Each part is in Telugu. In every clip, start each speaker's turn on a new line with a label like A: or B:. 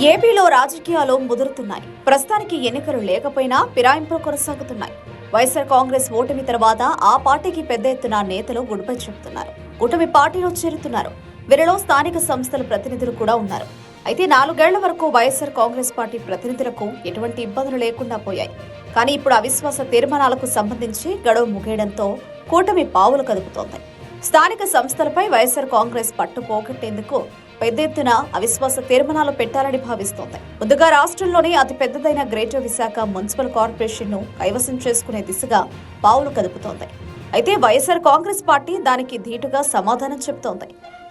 A: ఏపీలో రాజకీయాలు ముదురుతున్నాయి. ప్రస్తుతానికి ఎన్నికలు లేకపోయినా ఫిరాయింపులు కొనసాగుతున్నాయి. వైఎస్ఆర్ కాంగ్రెస్ ఓటమి తర్వాత ఆ పార్టీకి పెద్ద ఎత్తున నేతలు గుడ్ బై చెబుతున్నారు. కూటమి పార్టీలో చేరుతున్నారు. వీరిలో స్థానిక సంస్థల ప్రతినిధులు కూడా ఉన్నారు. అయితే 4 ఏళ్ల వరకు వైఎస్ఆర్ కాంగ్రెస్ పార్టీ ప్రతినిధులకు ఎటువంటి ఇబ్బందులు లేకుండా పోయాయి. కానీ ఇప్పుడు అవిశ్వాస తీర్మానాలకు సంబంధించి గడువు ముగియడంతో కూటమి పావులు కదుపుతోంది. స్థానిక సంస్థలపై వైఎస్ఆర్ కాంగ్రెస్ పట్టు పోగొట్టేందుకు పెద్ద ఎత్తున అవిశ్వాస తీర్మానాలు పెట్టాలని భావిస్తోంది. ముందుగా రాష్ట్రంలోని అతిపెద్దదైన గ్రేటర్ విశాఖ మున్సిపల్ కార్పొరేషన్ ను కైవసం చేసుకునే దిశగా పావులు కదుపుతోంది. అయితే వైఎస్ఆర్ కాంగ్రెస్ పార్టీ దానికి ధీటుగా సమాధానం చెబుతోంది.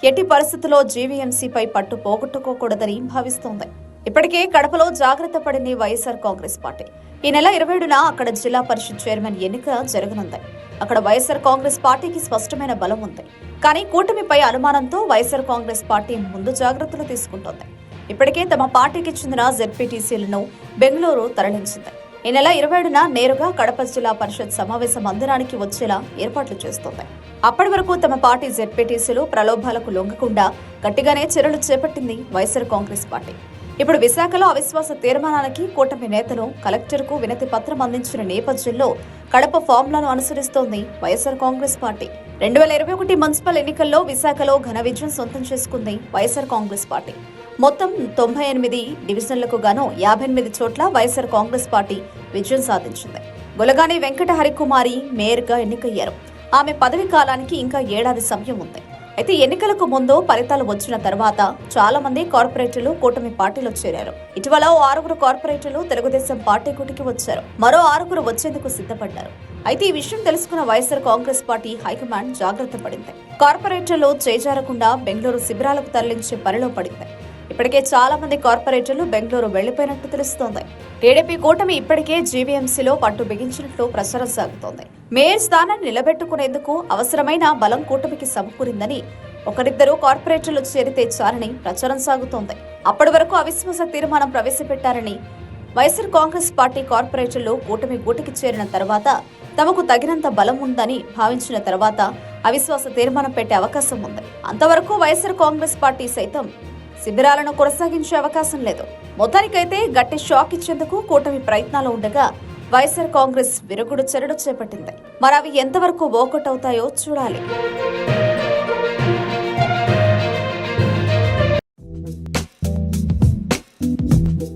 A: ఎట్టి పరిస్థితుల్లో జీవీఎంసీపై పట్టు పోగొట్టుకోకూడదని భావిస్తోంది. ఇప్పటికే కడపలో జాగ్రత్త పడింది వైఎస్ఆర్ కాంగ్రెస్ పార్టీ. ఈ నెల 27న అక్కడ జిల్లా పరిషత్ చైర్మన్ ఎన్నిక జరగనుంది. అక్కడ వైఎస్ఆర్ కాంగ్రెస్ పార్టీకి స్పష్టమైన బలం ఉంది. కానీ కూటమిపై అనుమానంతో వైఎస్ఆర్ కాంగ్రెస్ పార్టీ ముందు జాగ్రత్తలు తీసుకుంటోంది. ఇప్పటికే తమ పార్టీకి చెందిన జెడ్పీటీసీలను బెంగళూరు తరలించింది. ఈ నెల 27న నేరుగా కడప జిల్లా పరిషత్ సమావేశ మందిరానికి వచ్చేలా ఏర్పాట్లు చేస్తోంది. అప్పటి వరకు తమ పార్టీ జెడ్పీటీసీలు ప్రలోభాలకు లొంగకుండా గట్టిగానే చర్యలు చేపట్టింది వైఎస్ఆర్ కాంగ్రెస్ పార్టీ. ఇప్పుడు విశాఖలో అవిశ్వాస తీర్మానానికి కూటమి నేతలు కలెక్టర్కు వినతి పత్రం అందించిన నేపథ్యంలో కడప ఫార్ములాను అనుసరిస్తోంది వైఎస్ఆర్ కాంగ్రెస్ పార్టీ. 2021 మున్సిపల్ ఎన్నికల్లో విశాఖలో ఘన విజయం సొంతం చేసుకుంది వైఎస్ఆర్ కాంగ్రెస్ పార్టీ. మొత్తం 98 డివిజన్లకు గాను 58 చోట్ల వైఎస్ఆర్ కాంగ్రెస్ పార్టీ విజయం సాధించింది. గొలగాని వెంకట హరికుమారి మేయర్గా ఎన్నికయ్యారు. ఆమె పదవి కాలానికి ఇంకా ఏడాది సమయం ఉంది. అయితే ఎన్నికలకు ముందు ఫలితాలు వచ్చిన తర్వాత చాలా మంది కార్పొరేటర్లు కూటమి పార్టీలో చేరారు. ఇటీవల 6 కార్పొరేటర్లు తెలుగుదేశం పార్టీ కూటికి వచ్చారు. మరో 6 వచ్చేందుకు సిద్ధపడ్డారు. అయితే ఈ విషయం తెలుసుకున్న వైఎస్ఆర్ కాంగ్రెస్ పార్టీ హైకమాండ్ జాగ్రత్త పడింది. కార్పొరేటర్లు చేజారకుండా బెంగళూరు శిబిరాలకు తరలించే పనిలో పడింది. ఇప్పటికే చాలా మంది కార్పొరేటర్లు బెంగళూరు వెళ్లిపోయినట్టు తెలుస్తోంది. టీడీపీ కూటమి ఇప్పటికే జీవీఎంసీలో పట్టు బిగించినట్లు ప్రచారం సాగుతోంది. మేయర్ స్థానాన్ని నిలబెట్టుకునేందుకు అవసరమైన బలం కూటమికి సమకూరిందని, 1-2 కార్పొరేటర్లు చేరితే చాలని ప్రచారం సాగుతోంది. అప్పటి వరకు అవిశ్వాస తీర్మానం ప్రవేశపెట్టారని, వైఎస్ఆర్ కాంగ్రెస్ పార్టీ కార్పొరేటర్లు కూటమి గూటికి చేరిన తర్వాత తమకు తగినంత బలం ఉందని భావించిన తర్వాత అవిశ్వాస తీర్మానం పెట్టే అవకాశం ఉంది. అంతవరకు వైఎస్ఆర్ కాంగ్రెస్ పార్టీ సైతం శిబిరాలను కొనసాగించే అవకాశం లేదు. మొత్తానికైతే గట్టి షాక్ ఇచ్చేందుకు కూటమి ప్రయత్నాలు ఉండగా వైఎస్ఆర్ కాంగ్రెస్ విరుగుడు చర్యలు చేపట్టింది. మరి అవి ఎంతవరకు వర్కౌట్ అవుతాయో చూడాలి.